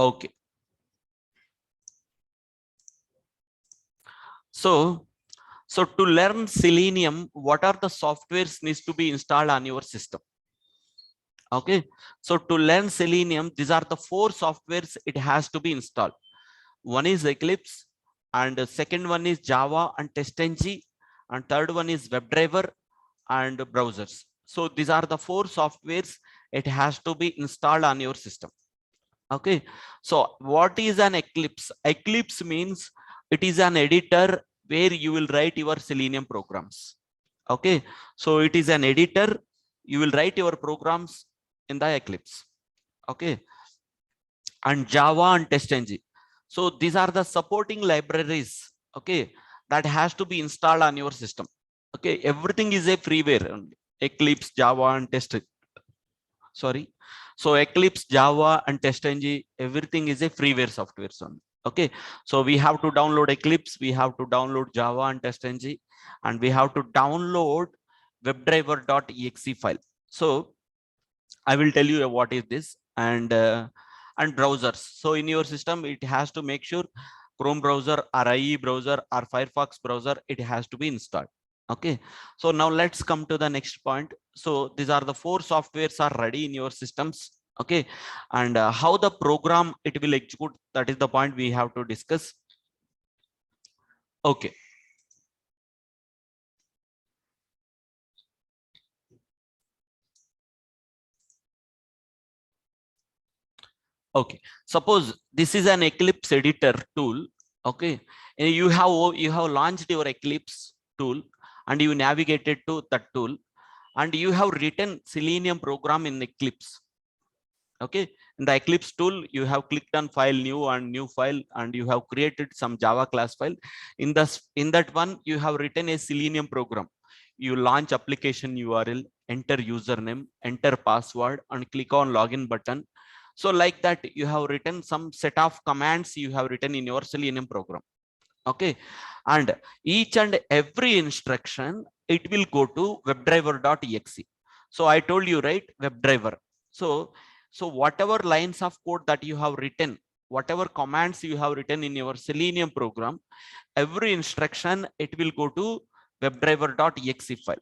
Okay. So to learn Selenium, what are the softwares needs to be installed on your system? Okay. So to learn Selenium, these are the 4 softwares it has to be installed. One is Eclipse, and the second one is Java and TestNG, and third one is WebDriver and browsers. So these are the 4 softwares it has to be installed on your system. Okay. So what is an Eclipse? Eclipse means it is an editor where you will write your Selenium programs. Okay. So it is an editor. You will write your programs in the Eclipse. Okay. And Java and TestNG. So these are the supporting libraries. Okay. That has to be installed on your system. Okay. Everything is a freeware. Eclipse, Java and Test. Sorry. So Eclipse, Java and TestNG, everything is a freeware software. Okay. So we have to download Eclipse, we have to download Java and TestNG, and we have to download webdriver.exe file. So I will tell you what is this, and browsers. So in your system, it has to make sure Chrome browser or IE browser or Firefox browser, it has to be installed. Okay. So now let's come to the next point. So these are the 4 softwares are ready in your systems. Okay. And how the program it will execute, that is the point we have to discuss. Okay. Okay. Suppose this is an Eclipse editor tool. Okay. And you have launched your Eclipse tool and you navigated to that tool and you have written Selenium program in Eclipse. Okay. In the Eclipse tool, you have clicked on file new and new file, and you have created some Java class file. In that one, you have written a Selenium program. You launch application URL, enter username, enter password, and click on login button. So like that, you have written some set of commands you have written in your Selenium program. Okay. And each and every instruction, it will go to webdriver.exe. So I told you, right? WebDriver. So whatever lines of code that you have written, whatever commands you have written in your Selenium program, every instruction, it will go to webdriver.exe file.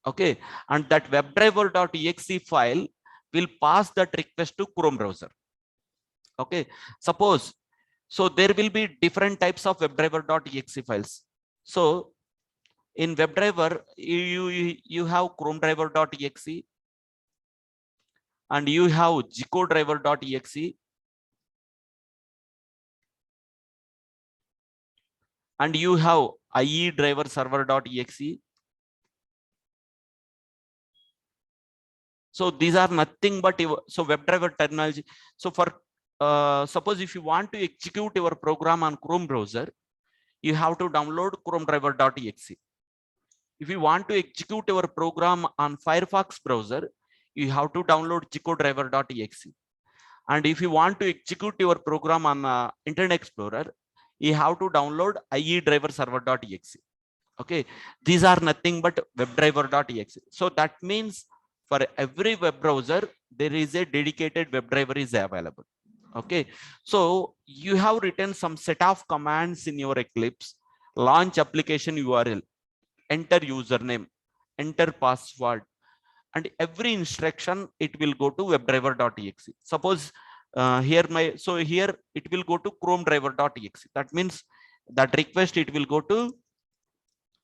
Okay. And that webdriver.exe file will pass that request to Chrome browser. Okay. Suppose, so there will be different types of webdriver.exe files. So in WebDriver, you have Chrome driver.exe, and you have gcodriver.exe, and you have IE driver server.exe. So these are nothing but so WebDriver terminology. So for suppose if you want to execute your program on Chrome browser, you have to download Chrome driver.exe. If you want to execute your program on Firefox browser, you have to download gcodriver.exe. And if you want to execute your program on Internet Explorer, you have to download IE driver server.exe. Okay, these are nothing but webdriver.exe. So that means for every web browser, there is a dedicated WebDriver is available. Okay, so you have written some set of commands in your Eclipse, launch application URL, enter username, enter password, and every instruction it will go to webdriver.exe. Suppose here it will go to Chrome driver.exe. That means that request it will go to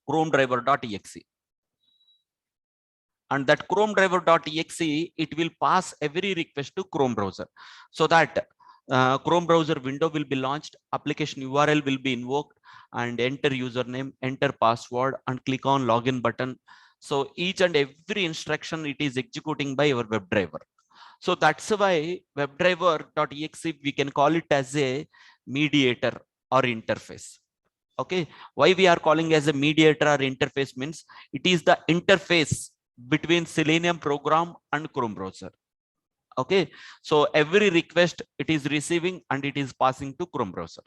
Chrome driver.exe, and that Chrome driver.exe it will pass every request to Chrome browser, so that Chrome browser window will be launched, application URL will be invoked, and enter username, enter password, and click on login button. So each and every instruction it is executing by your WebDriver. So that's why WebDriver.exe we can call it as a mediator or interface. Okay, why we are calling as a mediator or interface means it is the interface between Selenium program and Chrome browser. Okay, so every request it is receiving and it is passing to Chrome browser.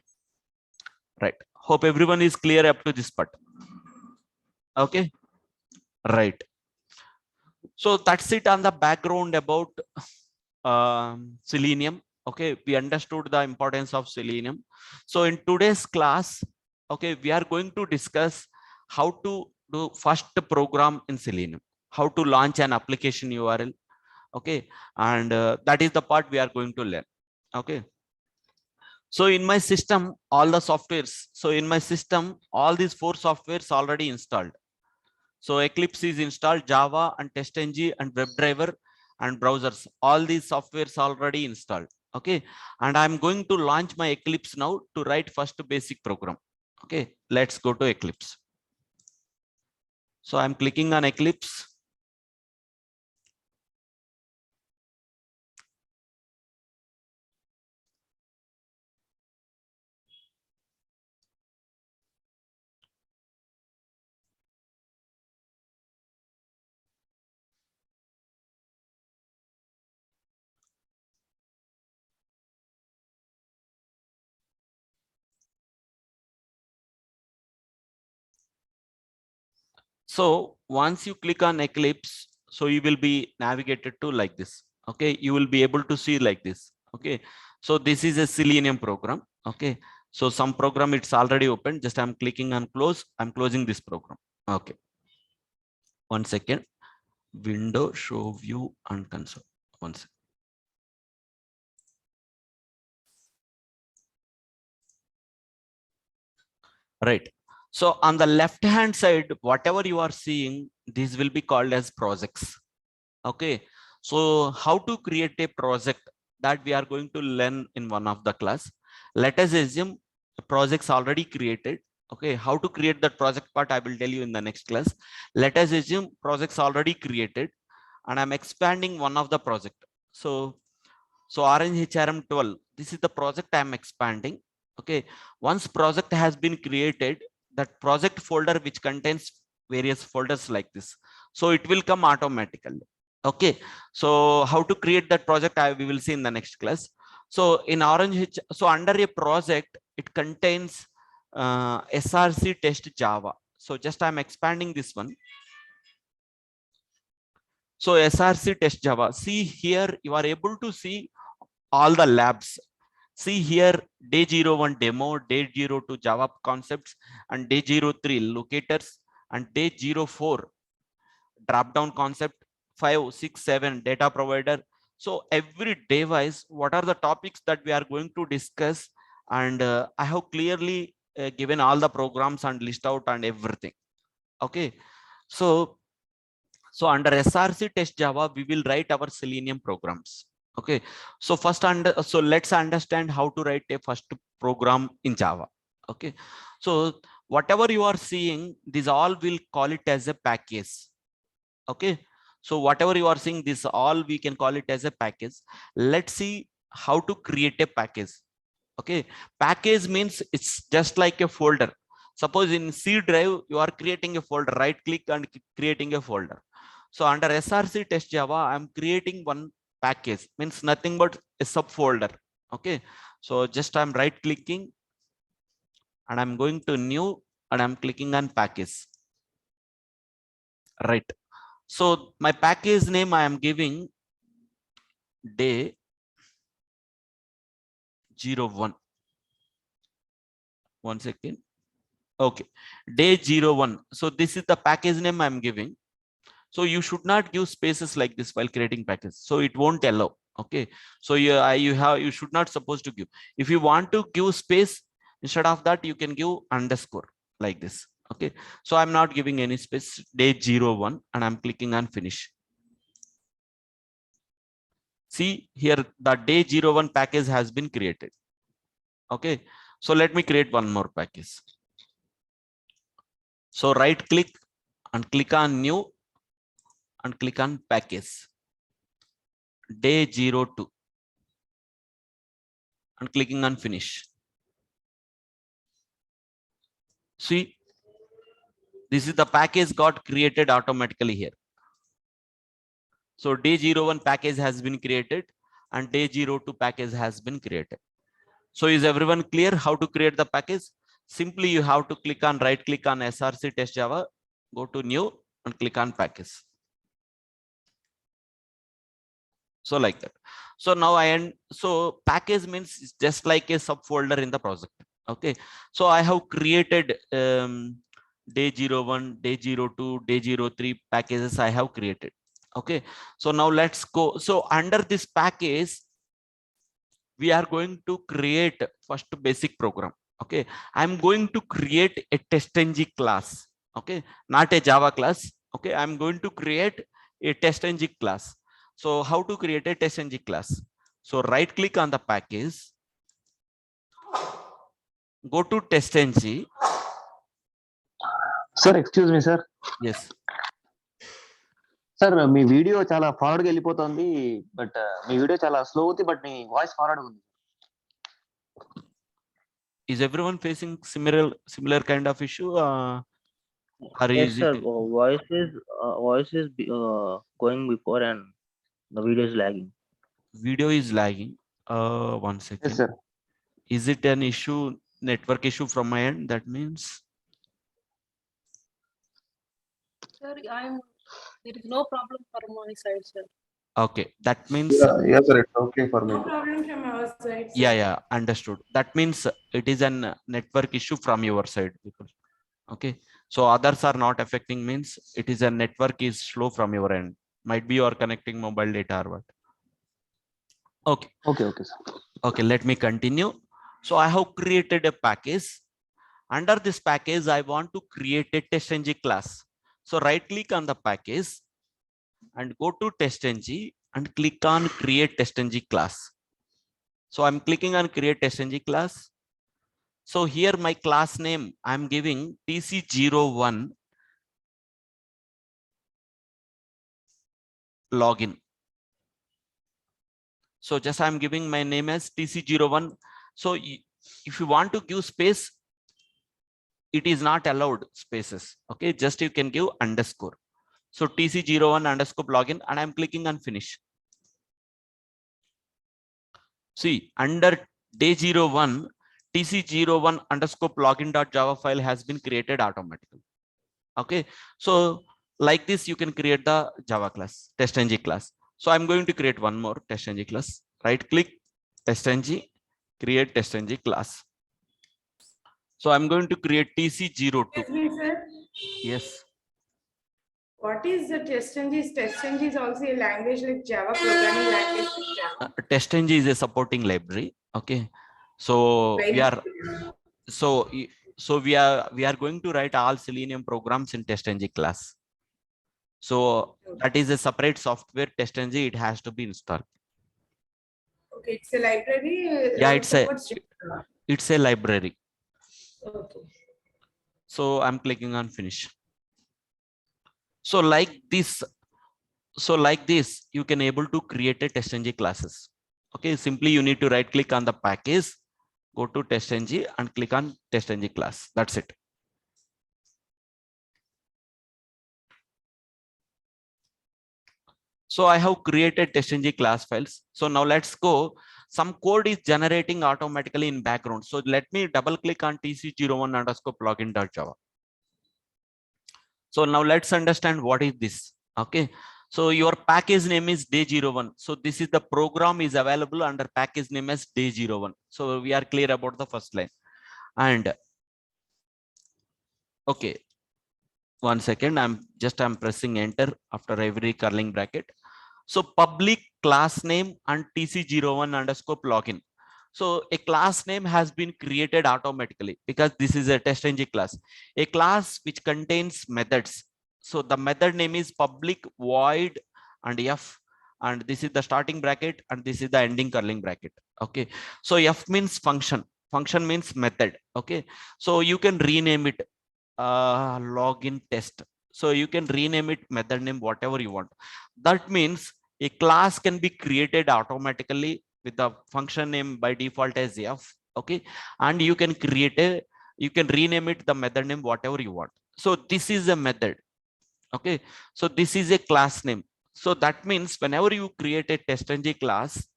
Right. Hope everyone is clear up to this part. Okay, right. So that's it on the background about Selenium. Okay, we understood the importance of selenium. So in today's class, okay, we are going to discuss how to do first program in selenium, how to launch an application URL. Okay, and that is the part we are going to learn. Okay, so in my system, all the softwares, so in my system, all these 4 softwares already installed. So Eclipse is installed, Java and TestNG and WebDriver and browsers. All these softwares already installed. Okay, and I'm going to launch my Eclipse now to write first basic program. Okay, let's go to Eclipse. So I'm clicking on Eclipse. So once you click on Eclipse, so you will be navigated to like this. Okay, you will be able to see like this. Okay, so this is a Selenium program. Okay, so some program it's already open. Just I'm clicking on close. I'm closing this program. Okay, 1 second. Window, show, view, and console. 1 second. Right. So on the left hand side, whatever you are seeing, these will be called as projects. Okay, so how to create a project, that we are going to learn in one of the class. Let us assume the project's already created. Okay, how to create that project part I will tell you in the next class. Let us assume project's already created and I'm expanding one of the project. So Orange HRM 12, this is the project I am expanding. Okay, once project has been created, that project folder which contains various folders like this, so it will come automatically. Okay, so how to create that project we will see in the next class. So in so under a project it contains src test java. So just I'm expanding this one. So src test java, see here you are able to see all the labs. See here, day 01 demo, day 02 Java concepts, and day 03 locators, and day 04 drop down concept, 5, 6, 7 data provider. So every day wise, what are the topics that we are going to discuss? And I have clearly given all the programs and list out and everything. Okay, so under src test java we will write our selenium programs. Okay, so so let's understand how to write a first program in java. Okay, so whatever you are seeing, these all will call it as a package. Okay, so whatever you are seeing, this all we can call it as a package. Let's see how to create a package. Okay, package means it's just like a folder. Suppose in C drive you are creating a folder, right click and creating a folder. So under src test java I'm creating one package, means nothing but a subfolder. Okay, so just I'm right clicking and I'm going to new and I'm clicking on package. Right, so my package name I am giving day 01. 1 second. Okay, day 01. So this is the package name I'm giving. So you should not give spaces like this while creating package, so it won't allow. Okay, so you should not supposed to give. If you want to give space, instead of that you can give underscore like this. Okay, so I'm not giving any space, day 01, and I'm clicking on finish. See here the day 01 package has been created. Okay, so let me create one more package. So right click and click on new and click on package, day 02, and clicking on finish. See, this is the package got created automatically here. So day 01 package has been created and day 02 package has been created. So is everyone clear how to create the package? Simply you have to click on right click on src test java, go to new and click on package. So like that. So now so package means it's just like a subfolder in the project. Okay, so I have created day 01, day 02, day 03 packages I have created. Okay, so now let's go. So under this package, we are going to create first basic program. Okay, I'm going to create a testng class. Okay, not a Java class. Okay, I'm going to create a testng class. So how to create a testng class? So right click on the package, go to testng. Sir, excuse me, sir. Yes, sir మీ video చాలా forward గా వెళ్ళిపోతుంది, but మీ video చాలా slow అవుతుంది, but మీ voice forward ఉంది. is everyone facing similar kind of issue, or Yes, is sir. it Voice is going before and the video is lagging. video is lagging? One Yes, second. sir. Is it an issue, network issue from my end? That means, Sir, there is no problem for my side, sir. okay, that means, Yes, sir. It's okay for me. No problem from our side, sir. yeah, understood. That means it is an network issue from your side, people. Okay, so others are not affecting, means it is a network is slow from your end. Might be you are connecting mobile data or what. Okay, Okay, sir. okay, let me continue. So I have created a package. Under this package, I want to create a testng class. So right click on the package and go to testng and click on create testng class. So I'm clicking on create testng class. So here my class name I'm giving tc01 login. So just I'm giving my name as tc01. So if you want to give space, it is not allowed spaces. Okay, just you can give underscore. So tc01 underscore login, and I'm clicking on finish. See, under day 01, tc01 underscore login.java file has been created automatically. Okay, so like this you can create the Java class, testng class. So I'm going to create one more testng class. Right click, testng, create testng class. So I'm going to create tc02. Excuse me, sir. Yes. What is the testng? Testng is also a language like Java, programming language like Java. Testng is a supporting library. Okay, so we are we are going to write all Selenium programs in testng class. So that is a separate software, testng. It has to be installed. Okay, it's a library. Yeah, it's a library. Okay. So I'm clicking on finish. So like this you can able to create a testng classes. Okay, simply you need to right click on the package, go to testng and click on testng class. That's it. So I have created testng class files. So now let's go. Some code is generating automatically in background. So let me double click on tc01 underscore login.java. So now let's understand what is this. Okay, so your package name is day01. So this is the program is available under package name as day01. So we are clear about the first line. And okay, one second, I'm pressing enter after every curling bracket. So public class name and tc01 underscore login. So a class name has been created automatically because this is a testng class, a class which contains methods. So the method name is public void and f, and this is the starting bracket and this is the ending curling bracket. Okay, so f means function means method. Okay, so you can rename it login test. So you can rename it method name whatever you want. That means a class can be created automatically with the function name by default as f. Okay, and you can rename it the method name whatever you want. So this is a method. Okay, so this is a class name. So that means whenever you create a testng class,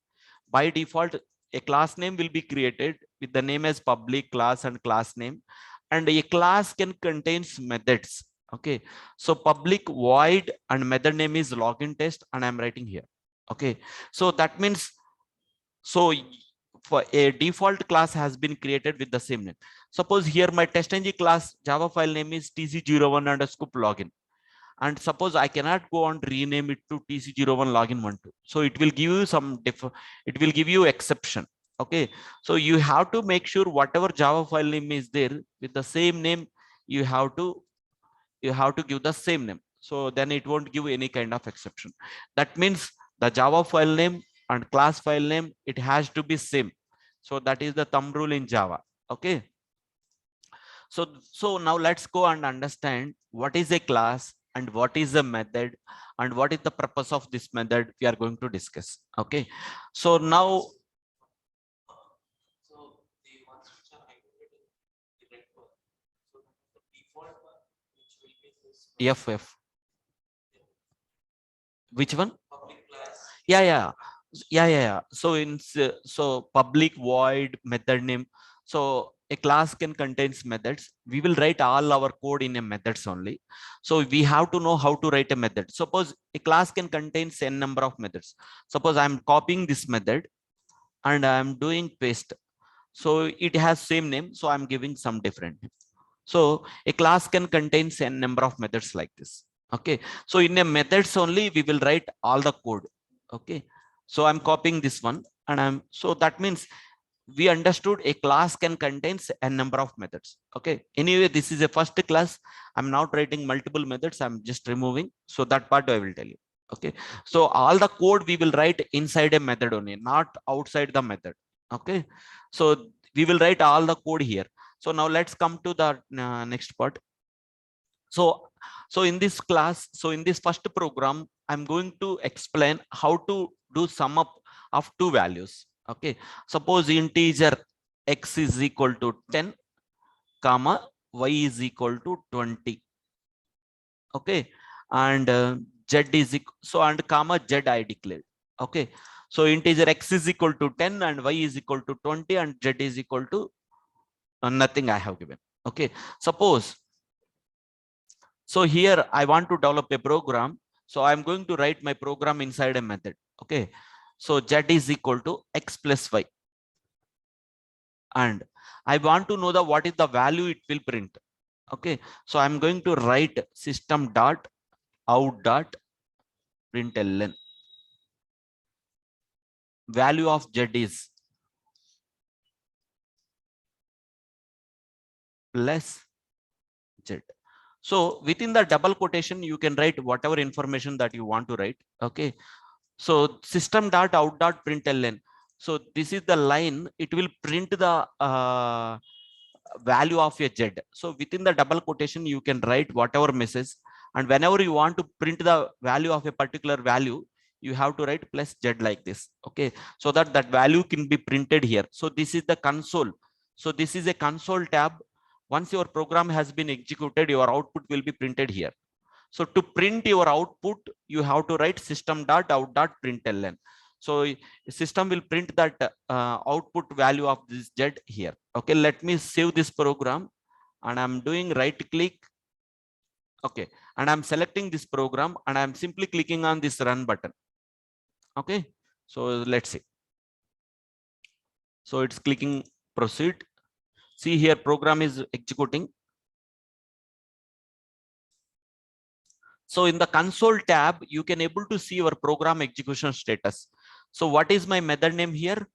by default a class name will be created with the name as public class and class name, and a class can contains methods. Okay, so public void and method name is login test, and I'm writing here. Okay, so that means So for a default class has been created with the same name. Suppose here my testng class Java file name is tc01 underscore login. And suppose I cannot go and rename it to tc01 login 12. So it will give you some it will give you exception. Okay. So you have to make sure whatever Java file name is there with the same name, you have to give the same name. So then it won't give any kind of exception. That means the Java file name and class file name, it has to be same. So that is the thumb rule in Java. Okay. So now let's go and understand what is a class and what is a method and what is the purpose of this method we are going to discuss. Okay. So now, FF, which one? Yeah, yeah, yeah. So so public void method name. So a class can contains methods. We will write all our code in a methods only. So we have to know how to write a method. Suppose a class can contain n number of methods. Suppose I'm copying this method and I'm doing paste. So it has same name, so I'm giving some different name. So a class can contain n number of methods like this. Okay. So in a methods only we will write all the code. Okay. So I'm copying this one and so that means we understood a class can contain a number of methods. Okay. Anyway, this is a first class. I'm not writing multiple methods. I'm just removing. So that part I will tell you. Okay. So all the code we will write inside a method only, not outside the method. Okay. So we will write all the code here. So now let's come to the next part. So in this class, so in this first program, I'm going to explain how to do sum up of two values. Okay. Suppose integer x is equal to 10 comma y is equal to 20. Okay. And z is equal, so and comma z I declared. Okay. So integer x is equal to 10 and y is equal to 20 and z is equal to nothing I have given. Okay. Suppose, so here I want to develop a program. So I'm going to write my program inside a method. Okay. So z is equal to x plus y. And I want to know the what is the value it will print. Okay. So I'm going to write system dot out dot println. Value of z is plus z. So within the double quotation, you can write whatever information that you want to write. Okay. So system dot out dot println. So this is the line. It will print the value of a z. So within the double quotation, you can write whatever message, and whenever you want to print the value of a particular value, you have to write plus z like this. Okay. So that that value can be printed here. So this is the console. So this is a console tab. Once your program has been executed, your output will be printed here. So to print your output, you have to write system dot out dot println. So system will print that output value of this z here. Okay, let me save this program and I'm doing right click. Okay, and I'm selecting this program and I'm simply clicking on this run button. Okay, so let's see. So it's clicking proceed. See here, program is executing. So in the console tab, you can able to see your program execution status. So what is my method name here?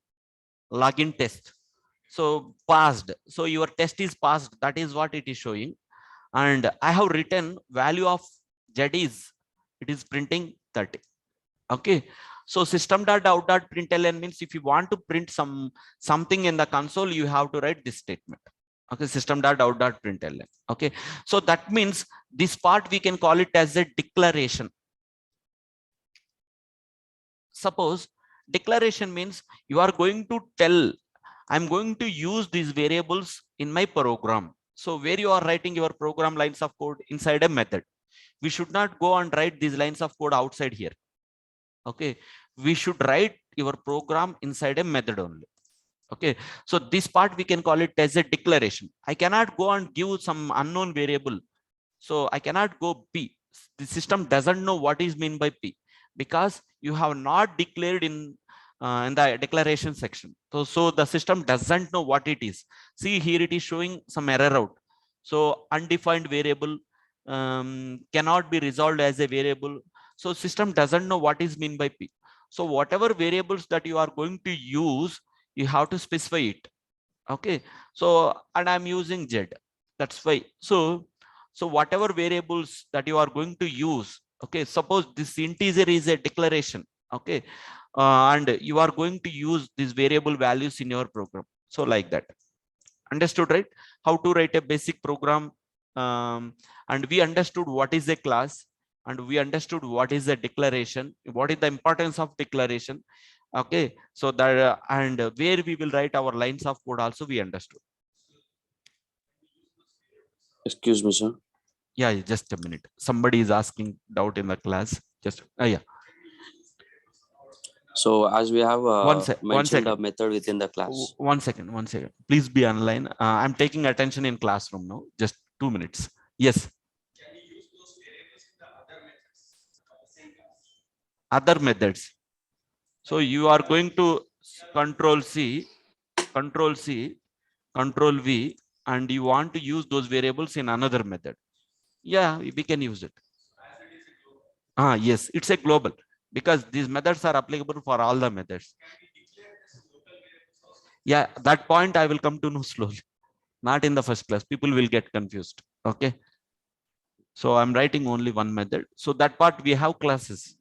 Login test. So passed. So your test is passed. That is what it is showing. And I have written value of z is, it is printing 30. Okay. So system dot out dot println means if you want to print something in the console, you have to write this statement. Okay, system dot out dot println. Okay, so that means this part we can call it as a declaration. Suppose declaration means you are going to tell, I'm going to use these variables in my program. So where you are writing your program lines of code inside a method, we should not go and write these lines of code outside here. Okay, we should write your program inside a method only. Okay, so this part we can call it as a declaration. I cannot go and give some unknown variable. So I cannot go p. The system doesn't know what is meant by p because you have not declared in in the declaration section. So the system doesn't know what it is. See here it is showing some error out. So undefined variable cannot be resolved as a variable. So system doesn't know what is mean by P. So whatever variables that you are going to use, you have to specify it. Okay. So, and I'm using Z. That's why. So whatever variables that you are going to use, okay, suppose this integer is a declaration, okay, and you are going to use these variable values in your program. So like that. Understood, right? How to write a basic program, and we understood what is a class, and we understood what is a declaration, what is the importance of declaration. Okay, so that and where we will write our lines of code also we understood. Excuse me, sir. Yeah, just a minute. Somebody is asking doubt in the class. Just yeah. So as we have One mentioned second. a method within the class. One second. Please be online. I'm taking attention in classroom now. Just 2 minutes. Yes. Other methods. So you are going to control C, control C, control V, and you want to use those variables in another method. Yeah, we can use it. Yes, it's a global, because these methods are applicable for all the methods. Yeah, that point I will come to know slowly, not in the first class. People will get confused. Okay. So I'm writing only one method. So that part we have classes.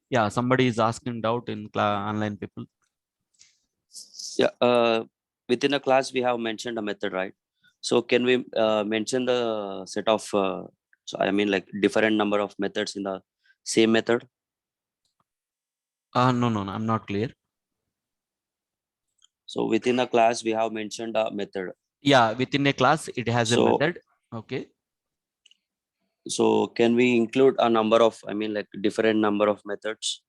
Yeah, somebody is asking doubt in online people. Yeah, within a class we have mentioned a method, right? So can we mention the set of so I mean like different number of methods in the same method? No, I'm not clear. So within a class we have mentioned a method. Yeah, within a class it has a So- method. Okay. So can we include a number of, I mean like different number of methods?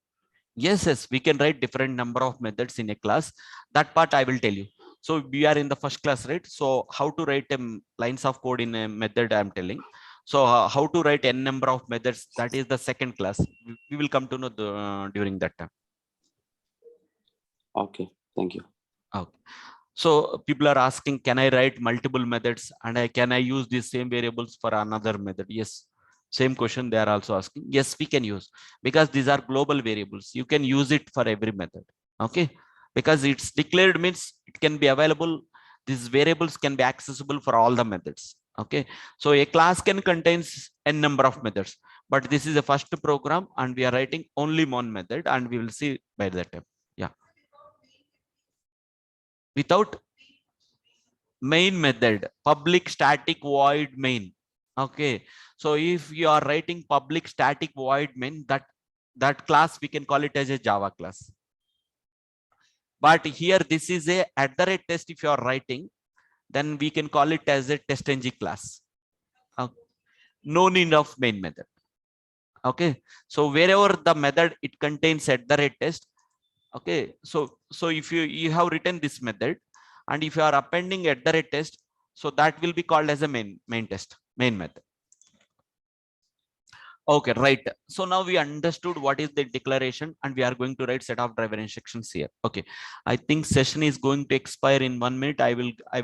Yes, we can write different number of methods in a class. That part I will tell you. So we are in the first class, right? So how to write lines of code in a method I'm telling. So how to write n number of methods, that is the second class. We will come to know during that time. Okay, thank you. Okay. So people are asking, can I write multiple methods, and can I use these same variables for another method? Yes. Same question they are also asking. Yes, we can use, because these are global variables. You can use it for every method. Okay. Because it's declared means it can be available. These variables can be accessible for all the methods. Okay. So a class can contain n number of methods, but this is the first program and we are writing only one method, and we will see by that time. Yeah. Without main method, public static void main. Okay. So if you are writing public static void main, that class we can call it as a Java class. But here this is a @ test. If you are writing, then we can call it as a test-ng class. No need of main method. Okay. So wherever the method it contains @ test. Okay. So if you have written this method, and if you are appending @ test, so that will be called as a main method. Okay, right. So now we understood what is the declaration, and we are going to write set of driver instructions here. Okay. I think session is going to expire in 1 minute. I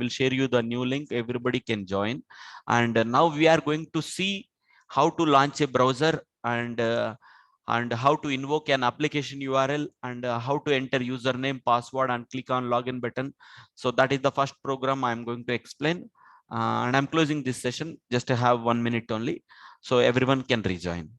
will share you the new link. Everybody can join. And now we are going to see how to launch a browser, and how to invoke an application URL, and how to enter username, password, and click on login button. So that is the first program I'm going to explain. And I'm closing this session just to have 1 minute only, so everyone can rejoin.